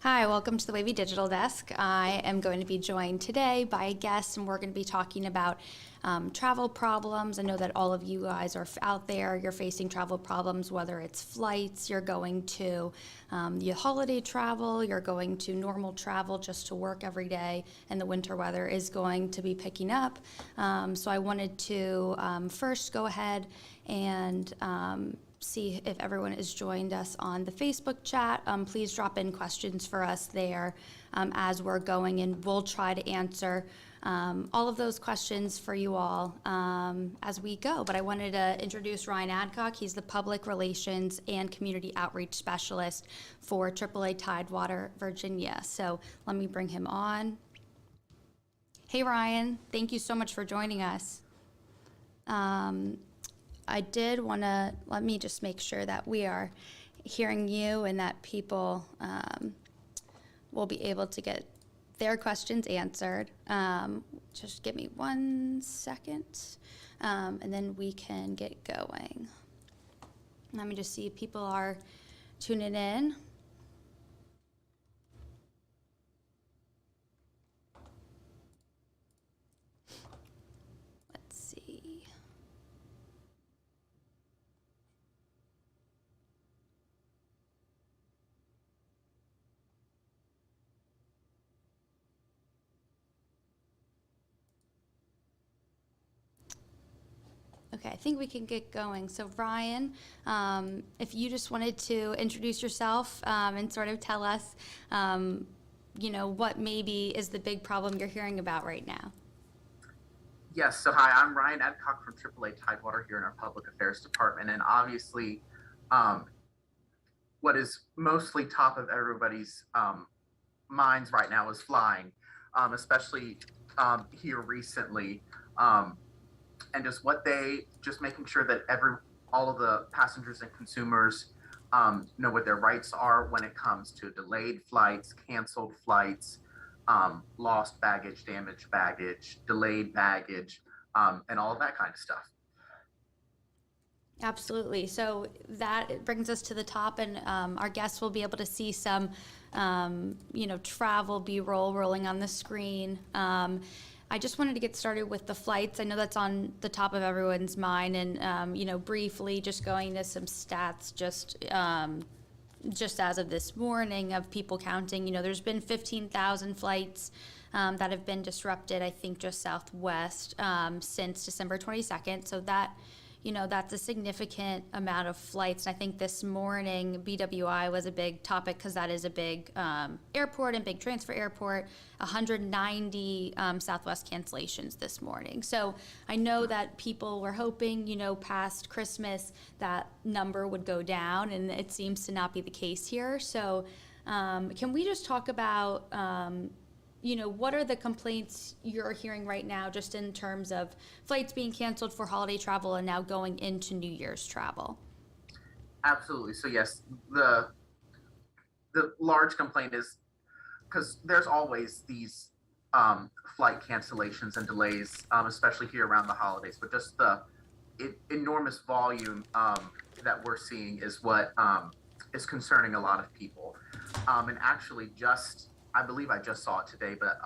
Hi, welcome to the WAVY Digital Desk. I am going to be joined today by a guest, and we're going to be talking about travel problems. I know that all of you guys are out there, you're facing travel problems, whether it's flights, you're going to your holiday travel, you're going to normal travel just to work every day, and the winter weather is going to be picking up. So I wanted to first go ahead and see if everyone has joined us on the Facebook chat. Please drop in questions for us there as we're going, and we'll try to answer all of those questions for you all as we go. But I wanted to introduce Ryan Adcock. He's the Public Relations and Community Outreach Specialist for AAA Tidewater, Virginia. So let me bring him on. Hey, Ryan. Thank you so much for joining us. I did want to, let me just make sure that we are hearing you and that people will be able to get their questions answered. Just give me 1 second, and then we can get going. Let me just see if people are tuning in. Let's see. Okay, I think we can get going. So Ryan, if you just wanted to introduce yourself and sort of tell us, what maybe is the big problem you're hearing about right now. Yes, so hi, I'm Ryan Adcock from AAA Tidewater here in our Public Affairs Department. And obviously, what is mostly top of everybody's minds right now is flying, especially here recently. And just making sure that all of the passengers and consumers know what their rights are when it comes to delayed flights, canceled flights, lost baggage, damaged baggage, delayed baggage, and all of that kind of stuff. Absolutely. So that brings us to the top, and our guests will be able to see some, travel B-roll rolling on the screen. I just wanted to get started with the flights. I know that's on the top of everyone's mind, and briefly just going to some stats just as of this morning of people counting. There's been 15,000 flights that have been disrupted, I think just Southwest, since December 22nd. So that's a significant amount of flights. And I think this morning BWI was a big topic because that is a big airport and big transfer airport. 190 Southwest cancellations this morning. So I know that people were hoping, past Christmas that number would go down, and it seems to not be the case here. So can we just talk about what are the complaints you're hearing right now, just in terms of flights being canceled for holiday travel and now going into New Year's travel? Absolutely. So yes, the large complaint is because there's always these flight cancellations and delays, especially here around the holidays. But just the enormous volume that we're seeing is what is concerning a lot of people. And actually, I believe I just saw it today, but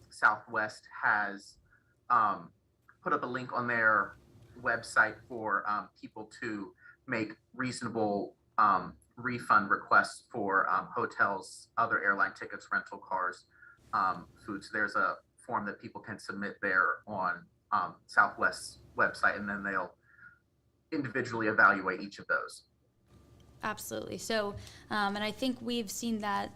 Southwest has put up a link on their website for people to make reasonable refund requests for hotels, other airline tickets, rental cars, food. So there's a form that people can submit there on Southwest's website, and then they'll individually evaluate each of those. Absolutely. So, and I think we've seen that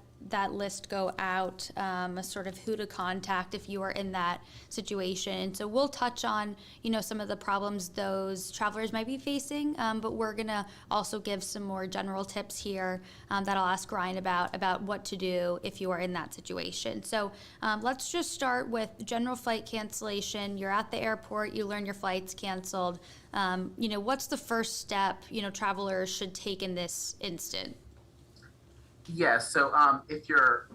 list go out, a sort of who to contact if you are in that situation. So we'll touch on, some of the problems those travelers might be facing, but we're going to also give some more general tips here that I'll ask Ryan about what to do if you are in that situation. So let's just start with general flight cancellation. You're at the airport, you learn your flight's canceled. What's the first step, travelers should take in this instant? Yes. So if your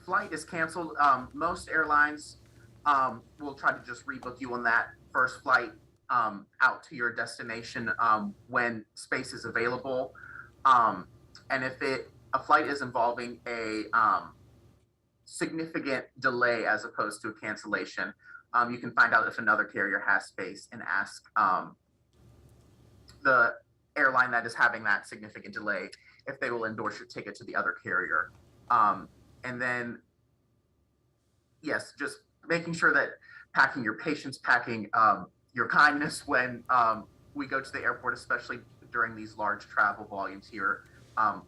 flight is canceled, most airlines will try to just rebook you on that first flight out to your destination when space is available. And if it a flight is involving a significant delay as opposed to a cancellation, you can find out if another carrier has space and ask the airline that is having that significant delay if they will endorse your ticket to the other carrier. And then, yes, just making sure that packing your patience, packing your kindness when we go to the airport, especially during these large travel volumes here,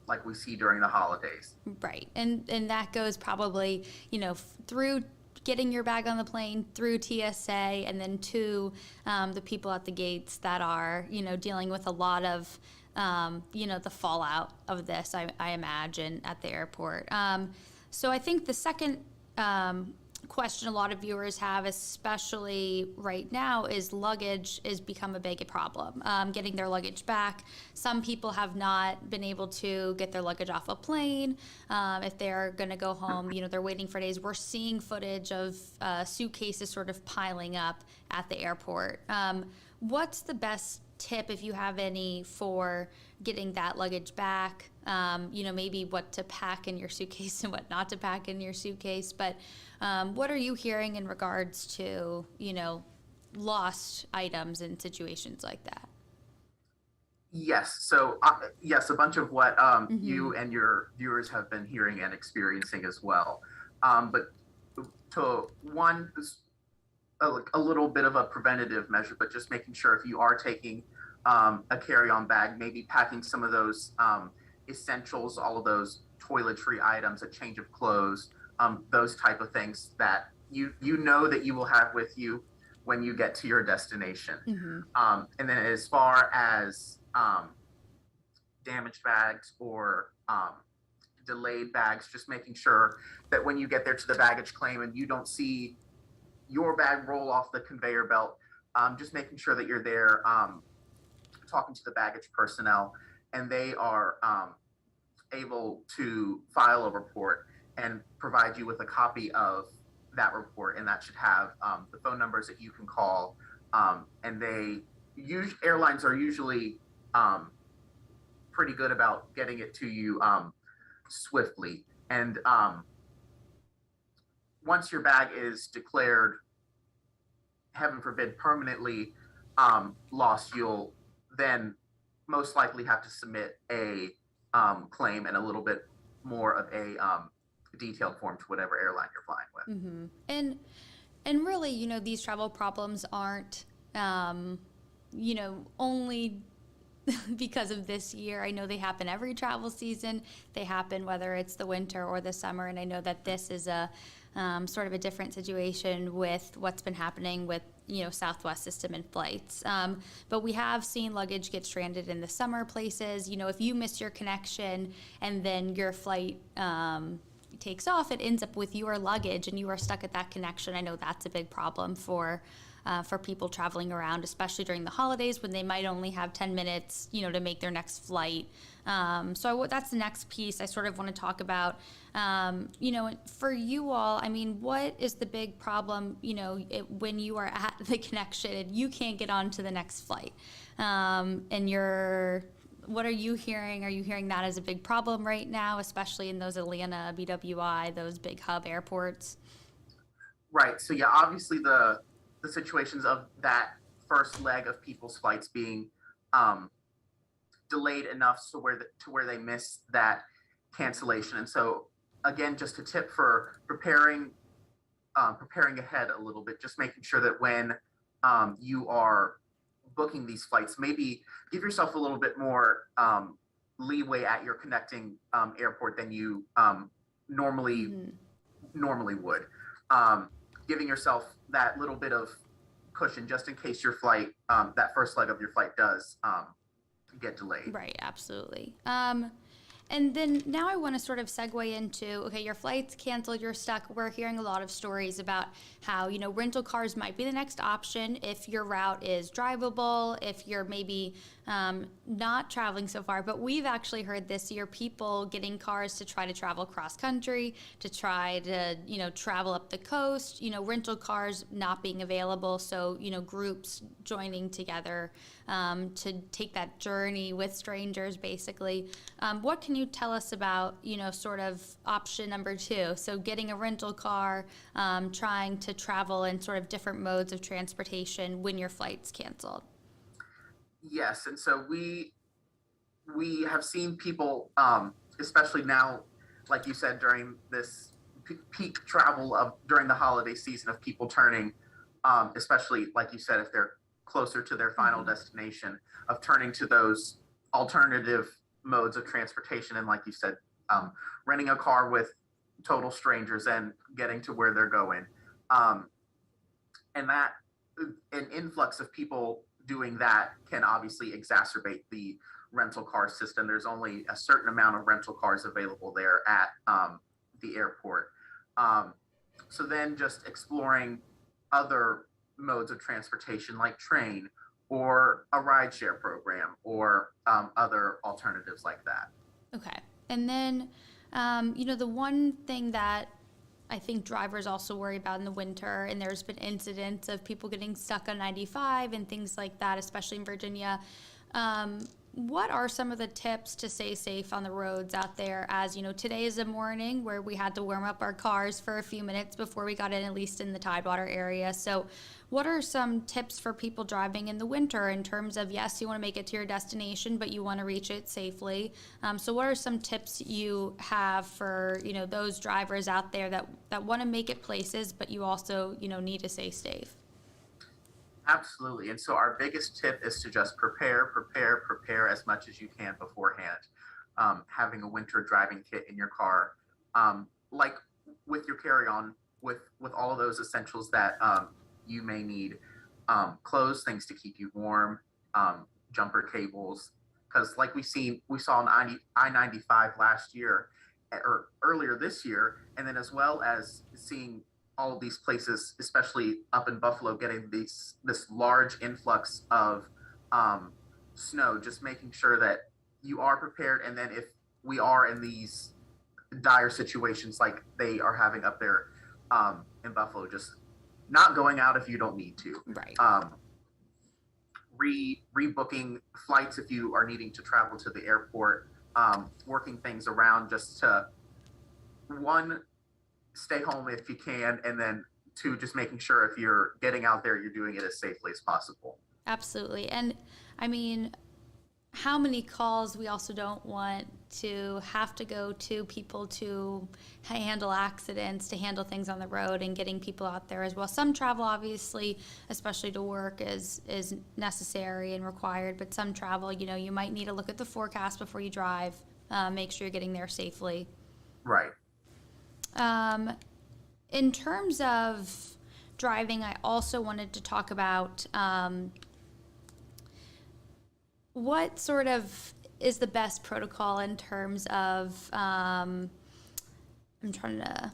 like we see during the holidays. Right. And that goes probably, through getting your bag on the plane, through TSA, and then to the people at the gates that are, dealing with a lot of, the fallout of this, I imagine, at the airport. So I think the second question a lot of viewers have, especially right now, is luggage has become a big problem. Getting their luggage back. Some people have not been able to get their luggage off a plane. If they're going to go home, they're waiting for days. We're seeing footage of suitcases sort of piling up at the airport. What's the best tip, if you have any, for getting that luggage back? Maybe what to pack in your suitcase and what not to pack in your suitcase. But what are you hearing in regards to, lost items in situations like that? Yes. So, yes, a bunch of what you and your viewers have been hearing and experiencing as well. But to one, a little bit of a preventative measure, but just making sure if you are taking a carry-on bag, maybe packing some of those essentials, all of those toiletry items, a change of clothes, those type of things that you know that you will have with you when you get to your destination. And then as far as damaged bags or delayed bags, just making sure that when you get there to the baggage claim and you don't see your bag roll off the conveyor belt, just making sure that you're there talking to the baggage personnel, and they are able to file a report and provide you with a copy of that report, and that should have the phone numbers that you can call. And airlines are usually pretty good about getting it to you swiftly. And once your bag is declared, heaven forbid, permanently lost, you'll then most likely have to submit a claim and a little bit more of a detailed form to whatever airline you're flying with. And really, these travel problems aren't, only because of this year. I know they happen every travel season. They happen whether it's the winter or the summer. And I know that this is a sort of a different situation with what's been happening with, Southwest system and flights. But we have seen luggage get stranded in the summer places. If you miss your connection and then your flight takes off, it ends up with your luggage and you are stuck at that connection. I know that's a big problem for people traveling around, especially during the holidays when they might only have 10 minutes, to make their next flight. So that's the next piece I sort of want to talk about. For you all, what is the big problem, when you are at the connection and you can't get on to the next flight? What are you hearing? Are you hearing that as a big problem right now, especially in those Atlanta, BWI, those big hub airports? Right. So yeah, obviously the situations of that first leg of people's flights being delayed enough to where they miss that cancellation. And so again, just a tip for preparing ahead a little bit, just making sure that when you are booking these flights, maybe give yourself a little bit more leeway at your connecting airport than you normally would. Giving yourself that little bit of cushion just in case your flight, that first leg of your flight does get delayed. Right, absolutely. And then now I want to sort of segue into, okay, your flight's canceled, you're stuck. We're hearing a lot of stories about how, rental cars might be the next option if your route is drivable, if you're maybe not traveling so far. But we've actually heard this year people getting cars to try to travel cross country, to try to, travel up the coast, rental cars not being available. So, groups joining together to take that journey with strangers, basically. What can you you tell us about, sort of option number two? So getting a rental car, trying to travel in sort of different modes of transportation when your flight's canceled. Yes, and so we have seen people, especially now, like you said, during this peak travel of during the holiday season of people turning, especially like you said, if they're closer to their final destination, of turning to those alternative modes of transportation, and like you said, renting a car with total strangers and getting to where they're going, um, and that an influx of people doing that can obviously exacerbate the rental car system. There's only a certain amount of rental cars available there at the airport. Um, so then just exploring other modes of transportation like train or a rideshare program or other alternatives like that. Okay. And then, the one thing that I think drivers also worry about in the winter, and there's been incidents of people getting stuck on 95 and things like that, especially in Virginia. What are some of the tips to stay safe on the roads out there? As today is a morning where we had to warm up our cars for a few minutes before we got in, at least in the Tidewater area. So what are some tips for people driving in the winter in terms of, yes, you want to make it to your destination, but you want to reach it safely? So what are some tips you have for, those drivers out there that want to make it places, but you also, need to stay safe? Absolutely. And so our biggest tip is to just prepare as much as you can beforehand. Having a winter driving kit in your car, like with your carry-on, with all of those essentials that you may need, clothes, things to keep you warm, jumper cables, because like we saw on I-95 last year or earlier this year, and then as well as seeing all of these places, especially up in Buffalo, getting this large influx of snow, just making sure that you are prepared. And then if we are in these dire situations like they are having up there in Buffalo, just not going out if you don't need to. Right. Rebooking flights if you are needing to travel to the airport, working things around just to, one, stay home if you can, and then two, just making sure if you're getting out there, you're doing it as safely as possible. Absolutely. And I mean, how many calls we also don't want to have to go to people to handle accidents, to handle things on the road, and getting people out there as well. Some travel, obviously, especially to work, is necessary and required, but some travel, you might need to look at the forecast before you drive, make sure you're getting there safely. Right. In terms of driving, I also wanted to talk about what sort of is the best protocol in terms of, I'm trying to,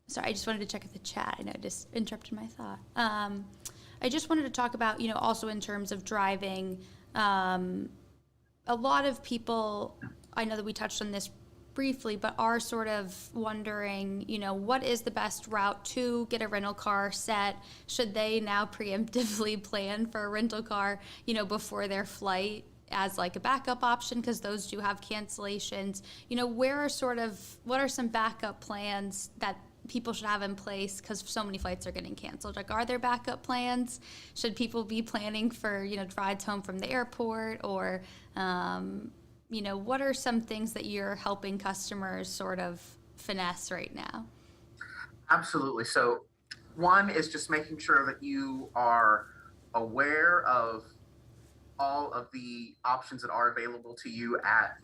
sorry, I just wanted to check at the chat. I know I just interrupted my thought. I just wanted to talk about, also in terms of driving, a lot of people, I know that we touched on this briefly, but are sort of wondering, what is the best route to get a rental car set? Should they now preemptively plan for a rental car, before their flight as like a backup option? Because those do have cancellations. What are some backup plans that people should have in place, because so many flights are getting canceled? Like, are there backup plans? Should people be planning for, rides home from the airport, or, what are some things that you're helping customers sort of finesse right now? Absolutely. So one is just making sure that you are aware of all of the options that are available to you at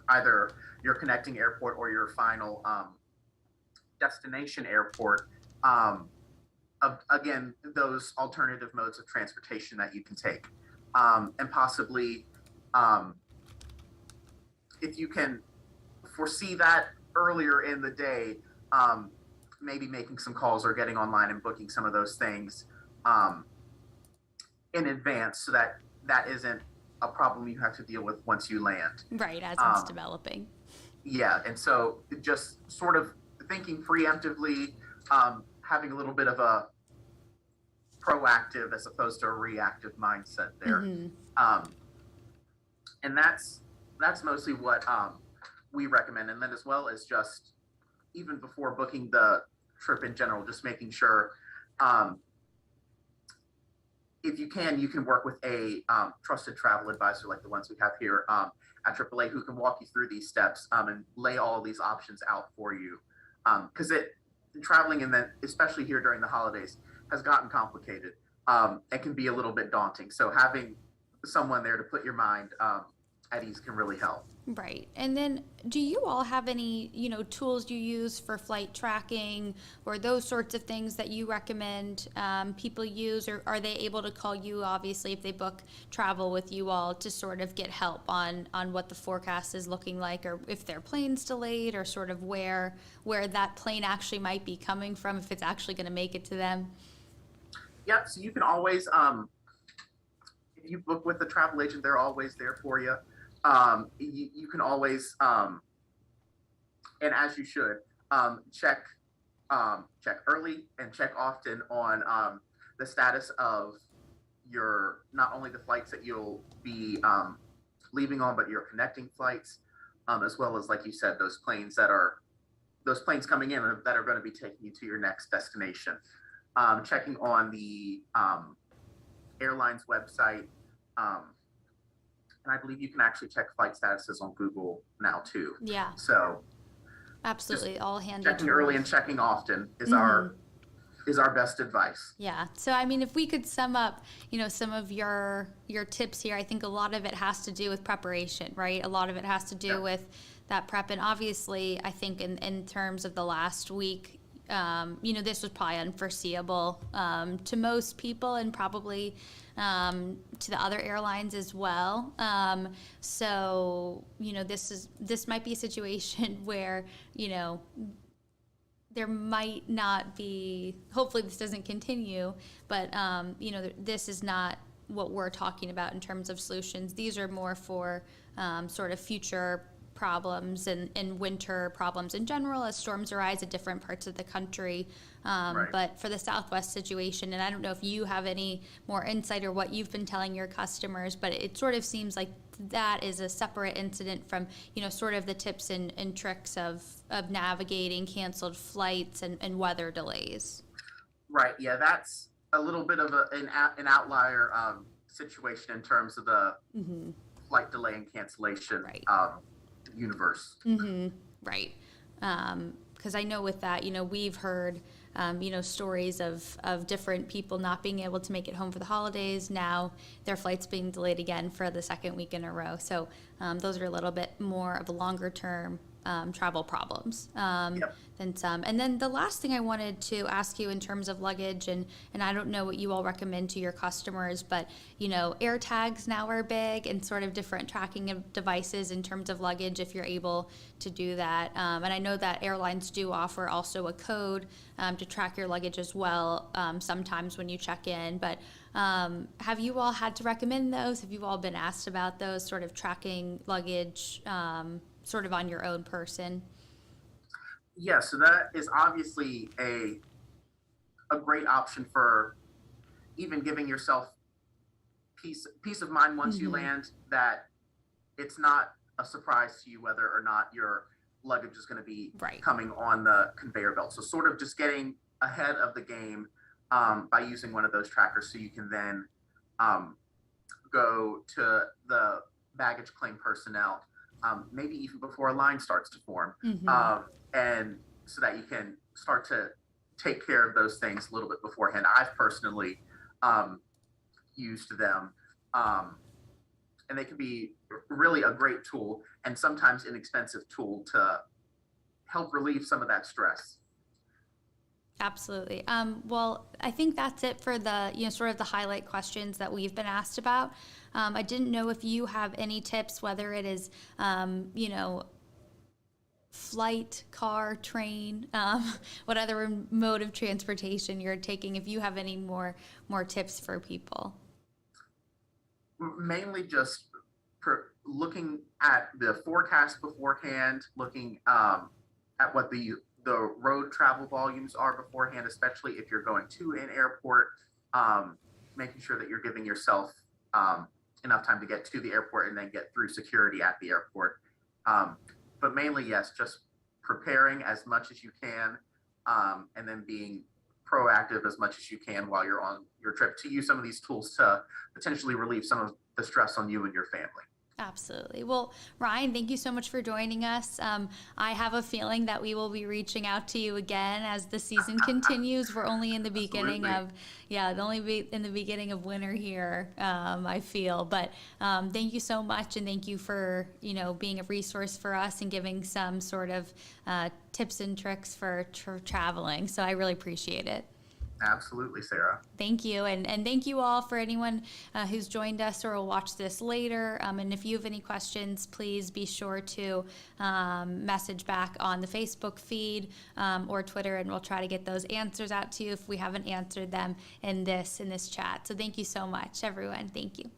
either your connecting airport or your final destination airport. Again, those alternative modes of transportation that you can take, and possibly, if you can foresee that earlier in the day, maybe making some calls or getting online and booking some of those things in advance, so that that isn't a problem you have to deal with once you land. Right, as it's developing. Yeah, and so just sort of thinking preemptively, having a little bit of a proactive as opposed to a reactive mindset there. Mm-hmm. And that's that's mostly what we recommend. And then as well as just even before booking the trip in general, just making sure um, if you can work with a trusted travel advisor like the ones we have here at AAA who can walk you through these steps and lay all these options out for you. Because traveling and then especially here during the holidays has gotten complicated. It can be a little bit daunting. So having someone there to put your mind at ease can really help. Right. And then do you all have any, tools you use for flight tracking or those sorts of things that you recommend people use? Or are they able to call you, obviously, if they book travel with you all to sort of get help on what the forecast is looking like, or if their plane's delayed, or sort of where that plane actually might be coming from, if it's actually going to make it to them? Yep. So you can always, if you book with a travel agent, they're always there for you. You can always, and as you should, check check early and check often on the status of your not only the flights that you'll be leaving on, but your connecting flights, as well as like you said, those planes coming in that are going to be taking you to your next destination. Checking on the airline's website. And I believe you can actually check flight statuses on Google now too. Yeah, So absolutely. All handy checking tools. early and checking often is our best advice. Yeah. So, I mean, if we could sum up, some of your tips here, I think a lot of it has to do with preparation, right? A lot of it has to do Yeah. with that prep. And obviously, I think in terms of the last week, this was probably unforeseeable to most people, and probably to the other airlines as well. So, this might be a situation where, there might not be, hopefully this doesn't continue, but, this is not what we're talking about in terms of solutions. These are more for sort of future problems and winter problems in general as storms arise at different parts of the country. Right. But for the Southwest situation, and I don't know if you have any more insight or what you've been telling your customers, but it sort of seems like that is a separate incident from, sort of the tips and tricks of navigating canceled flights and weather delays. Right. Yeah, that's a little bit of an outlier situation in terms of the flight delay and cancellation Right. Universe. Right. Because I know with that, we've heard, stories of different people not being able to make it home for the holidays. Now their flight's being delayed again for the second week in a row. So those are a little bit more of the longer term travel problems Yep. than some. And then the last thing I wanted to ask you in terms of luggage, and I don't know what you all recommend to your customers, but air tags now are big, and sort of different tracking of devices in terms of luggage if you're able to do that. And I know that airlines do offer also a code to track your luggage as well sometimes when you check in. But have you all had to recommend those? Have you all been asked about those, sort of tracking luggage sort of on your own person? Yeah, so that is obviously a great option for even giving yourself peace of mind once you land, that it's not a surprise to you whether or not your luggage is going to be Right. coming on the conveyor belt. So sort of just getting ahead of the game by using one of those trackers, so you can then go to the baggage claim personnel, maybe even before a line starts to form, and so that you can start to take care of those things a little bit beforehand. I've personally used them, and they can be really a great tool and sometimes inexpensive tool to help relieve some of that stress. Absolutely. Well, I think that's it for the, sort of the highlight questions that we've been asked about. I didn't know if you have any tips, whether it is, flight, car, train, what other mode of transportation you're taking, if you have any more tips for people. Mainly just looking at the forecast beforehand, looking at what the road travel volumes are beforehand, especially if you're going to an airport, making sure that you're giving yourself enough time to get to the airport and then get through security at the airport. But mainly, yes, just preparing as much as you can, and then being proactive as much as you can while you're on your trip to use some of these tools to potentially relieve some of the stress on you and your family. Absolutely. Well, Ryan, thank you so much for joining us. I have a feeling that we will be reaching out to you again as the season continues. We're only in the beginning in the beginning of winter here, I feel. But thank you so much, and thank you for, being a resource for us and giving some sort of tips and tricks for traveling. So I really appreciate it. Absolutely, Sarah. Thank you. And thank you all for anyone who's joined us or will watch this later. And if you have any questions, please be sure to message back on the Facebook feed or Twitter, and we'll try to get those answers out to you if we haven't answered them in this chat. So thank you so much, everyone. Thank you.